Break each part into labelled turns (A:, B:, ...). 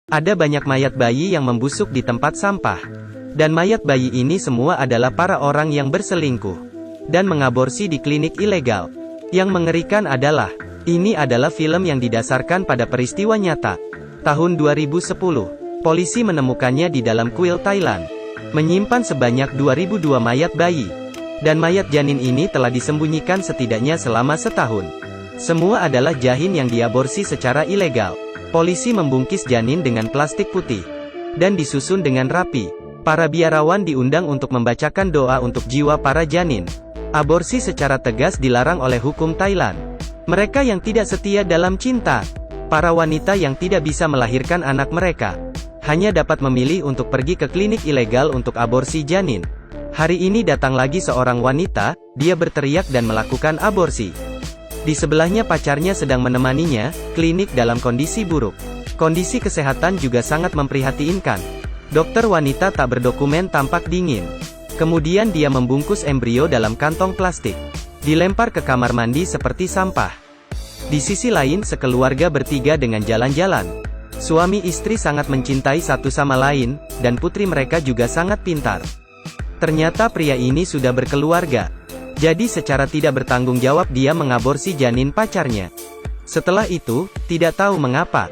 A: Ada banyak mayat bayi yang membusuk di tempat sampah. Dan mayat bayi ini semua adalah para orang yang berselingkuh dan mengaborsi di klinik ilegal. Yang mengerikan adalah, ini adalah film yang didasarkan pada peristiwa nyata. Tahun 2010, polisi menemukannya di dalam kuil Thailand, menyimpan sebanyak 2002 mayat bayi. Dan mayat janin ini telah disembunyikan setidaknya selama setahun. Semua adalah janin yang diaborsi secara ilegal. Polisi membungkis janin dengan plastik putih dan disusun dengan rapi. Para biarawan diundang untuk membacakan doa untuk jiwa para janin. Aborsi secara tegas dilarang oleh hukum Thailand. Mereka yang tidak setia dalam cinta, para wanita yang tidak bisa melahirkan anak mereka, hanya dapat memilih untuk pergi ke klinik ilegal untuk aborsi janin. Hari ini datang lagi seorang wanita, dia berteriak dan melakukan aborsi. Di sebelahnya pacarnya sedang menemaninya, klinik dalam kondisi buruk. Kondisi kesehatan juga sangat memprihatinkan. Dokter wanita tak berdokumen tampak dingin. Kemudian dia membungkus embrio dalam kantong plastik. Dilempar ke kamar mandi seperti sampah. Di sisi lain sekeluarga bertiga dengan jalan-jalan. Suami istri sangat mencintai satu sama lain, dan putri mereka juga sangat pintar. Ternyata pria ini sudah berkeluarga. Jadi secara tidak bertanggung jawab dia mengaborsi janin pacarnya. Setelah itu, tidak tahu mengapa,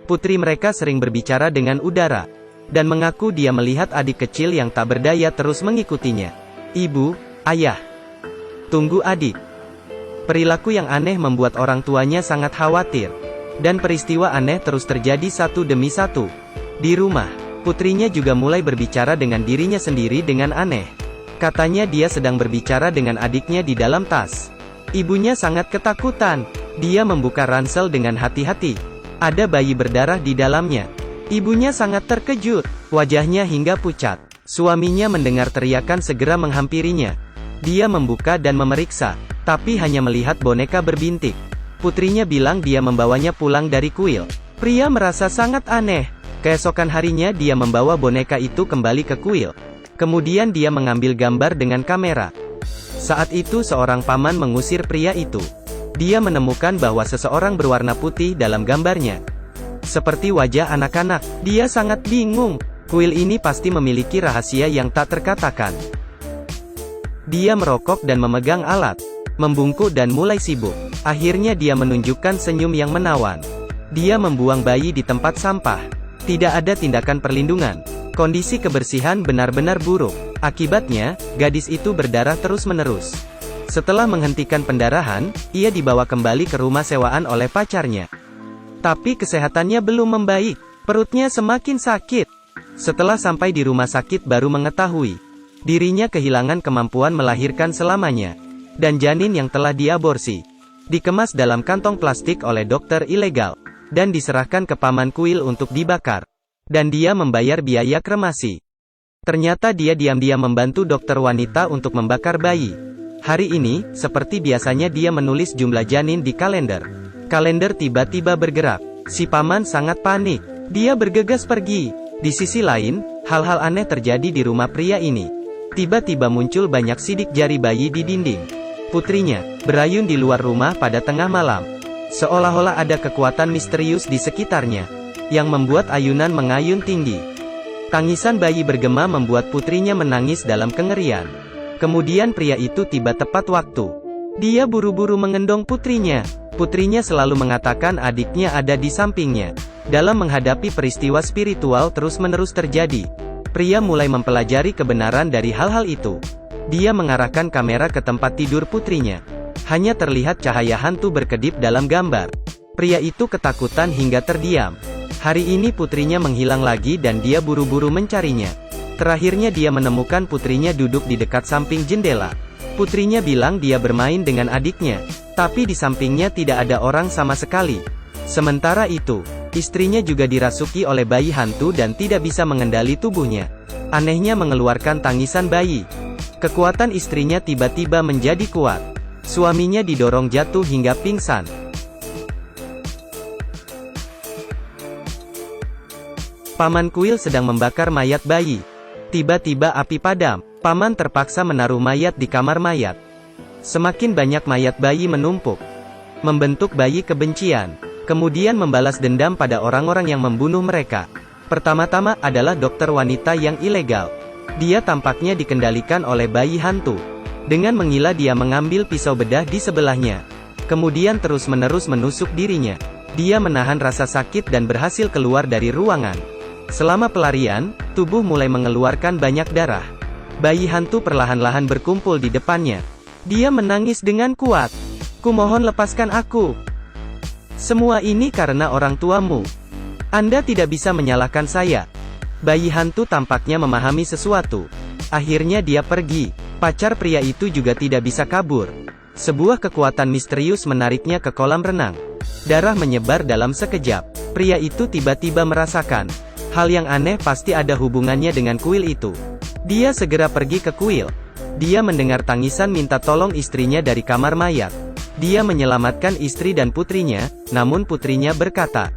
A: putri mereka sering berbicara dengan udara, dan mengaku dia melihat adik kecil yang tak berdaya terus mengikutinya. Ibu, ayah, tunggu adik. Perilaku yang aneh membuat orang tuanya sangat khawatir. Dan peristiwa aneh terus terjadi satu demi satu. Di rumah, putrinya juga mulai berbicara dengan dirinya sendiri dengan aneh. Katanya dia sedang berbicara dengan adiknya di dalam tas. Ibunya sangat ketakutan. Dia membuka ransel dengan hati-hati. Ada bayi berdarah di dalamnya. Ibunya sangat terkejut. Wajahnya hingga pucat. Suaminya mendengar teriakan segera menghampirinya. Dia membuka dan memeriksa, tapi hanya melihat boneka berbintik. Putrinya bilang dia membawanya pulang dari kuil. Pria merasa sangat aneh. Keesokan harinya dia membawa boneka itu kembali ke kuil. Kemudian dia mengambil gambar dengan kamera. Saat itu seorang paman mengusir pria itu. Dia menemukan bahwa seseorang berwarna putih dalam gambarnya. Seperti wajah anak-anak. Dia sangat bingung. Kuil ini pasti memiliki rahasia yang tak terkatakan. Dia merokok dan memegang alat, membungkuk dan mulai sibuk. Akhirnya dia menunjukkan senyum yang menawan. Dia membuang bayi di tempat sampah. Tidak ada tindakan perlindungan. Kondisi kebersihan benar-benar buruk. Akibatnya, gadis itu berdarah terus-menerus. Setelah menghentikan pendarahan, ia dibawa kembali ke rumah sewaan oleh pacarnya. Tapi kesehatannya belum membaik. Perutnya semakin sakit. Setelah sampai di rumah sakit baru mengetahui, dirinya kehilangan kemampuan melahirkan selamanya. Dan janin yang telah diaborsi, dikemas dalam kantong plastik oleh dokter ilegal, dan diserahkan ke paman kuil untuk dibakar. Dan dia membayar biaya kremasi. Ternyata dia diam-diam membantu dokter wanita untuk membakar bayi. Hari ini, seperti biasanya dia menulis jumlah janin di kalender. Kalender tiba-tiba bergerak. Si paman sangat panik. Dia bergegas pergi. Di sisi lain, hal-hal aneh terjadi di rumah pria ini. Tiba-tiba muncul banyak sidik jari bayi di dinding. Putrinya berayun di luar rumah pada tengah malam. Seolah-olah ada kekuatan misterius di sekitarnya yang membuat ayunan mengayun tinggi. Tangisan bayi bergema membuat putrinya menangis dalam kengerian. Kemudian pria itu tiba tepat waktu. Dia buru-buru mengendong putrinya. Putrinya selalu mengatakan adiknya ada di sampingnya. Dalam menghadapi peristiwa spiritual terus-menerus terjadi, pria mulai mempelajari kebenaran dari hal-hal itu. Dia mengarahkan kamera ke tempat tidur putrinya. Hanya terlihat cahaya hantu berkedip dalam gambar. Pria itu ketakutan hingga terdiam. Hari ini putrinya menghilang lagi dan dia buru-buru mencarinya. Terakhirnya dia menemukan putrinya duduk di dekat samping jendela. Putrinya bilang dia bermain dengan adiknya, tapi di sampingnya tidak ada orang sama sekali. Sementara itu, istrinya juga dirasuki oleh bayi hantu dan tidak bisa mengendali tubuhnya. Anehnya mengeluarkan tangisan bayi. Kekuatan istrinya tiba-tiba menjadi kuat. Suaminya didorong jatuh hingga pingsan. Paman kuil sedang membakar mayat bayi. Tiba-tiba api padam. Paman terpaksa menaruh mayat di kamar mayat. Semakin banyak mayat bayi menumpuk, membentuk bayi kebencian. kemudian membalas dendam pada orang-orang yang membunuh mereka. Pertama-tama adalah dokter wanita yang ilegal. Dia tampaknya dikendalikan oleh bayi hantu. Dengan menggila dia mengambil pisau bedah di sebelahnya. Kemudian terus-menerus menusuk dirinya. Dia menahan rasa sakit dan berhasil keluar dari ruangan. Selama pelarian, tubuh mulai mengeluarkan banyak darah. Bayi hantu perlahan-lahan berkumpul di depannya. Dia menangis dengan kuat. "Kumohon lepaskan aku. Semua ini karena orang tuamu. Anda tidak bisa menyalahkan saya." Bayi hantu tampaknya memahami sesuatu. Akhirnya dia pergi. Pacar pria itu juga tidak bisa kabur. Sebuah kekuatan misterius menariknya ke kolam renang. Darah menyebar dalam sekejap. Pria itu tiba-tiba merasakan hal yang aneh, pasti ada hubungannya dengan kuil itu. Dia segera pergi ke kuil. Dia mendengar tangisan minta tolong istrinya dari kamar mayat. Dia menyelamatkan istri dan putrinya, namun putrinya berkata,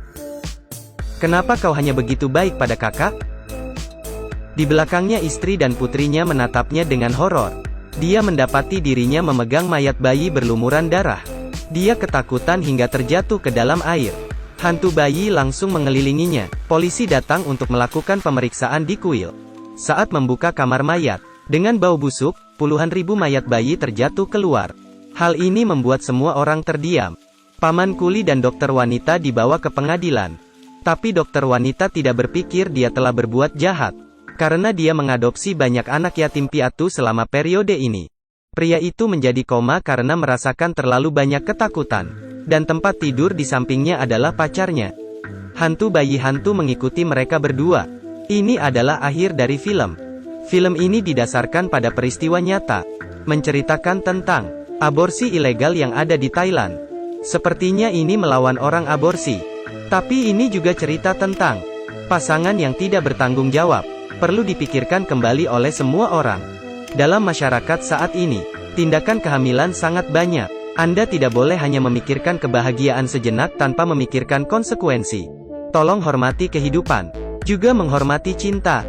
A: "Kenapa kau hanya begitu baik pada kakak?" Di belakangnya istri dan putrinya menatapnya dengan horor. Dia mendapati dirinya memegang mayat bayi berlumuran darah. Dia ketakutan hingga terjatuh ke dalam air. Hantu bayi langsung mengelilinginya. Polisi datang untuk melakukan pemeriksaan di kuil. Saat membuka kamar mayat, dengan bau busuk, puluhan ribu mayat bayi terjatuh keluar. Hal ini membuat semua orang terdiam. Paman Kuli dan dokter wanita dibawa ke pengadilan. Tapi dokter wanita tidak berpikir dia telah berbuat jahat. Karena dia mengadopsi banyak anak yatim piatu selama periode ini. Pria itu menjadi koma karena merasakan terlalu banyak ketakutan. Dan tempat tidur di sampingnya adalah pacarnya. Hantu bayi hantu mengikuti mereka berdua. Ini adalah akhir dari film. Film ini didasarkan pada peristiwa nyata. Menceritakan tentang aborsi ilegal yang ada di Thailand. Sepertinya ini melawan orang aborsi. Tapi ini juga cerita tentang pasangan yang tidak bertanggung jawab. Perlu dipikirkan kembali oleh semua orang. Dalam masyarakat saat ini, tindakan kehamilan sangat banyak. Anda tidak boleh hanya memikirkan kebahagiaan sejenak tanpa memikirkan konsekuensi. Tolong hormati kehidupan. Juga menghormati cinta.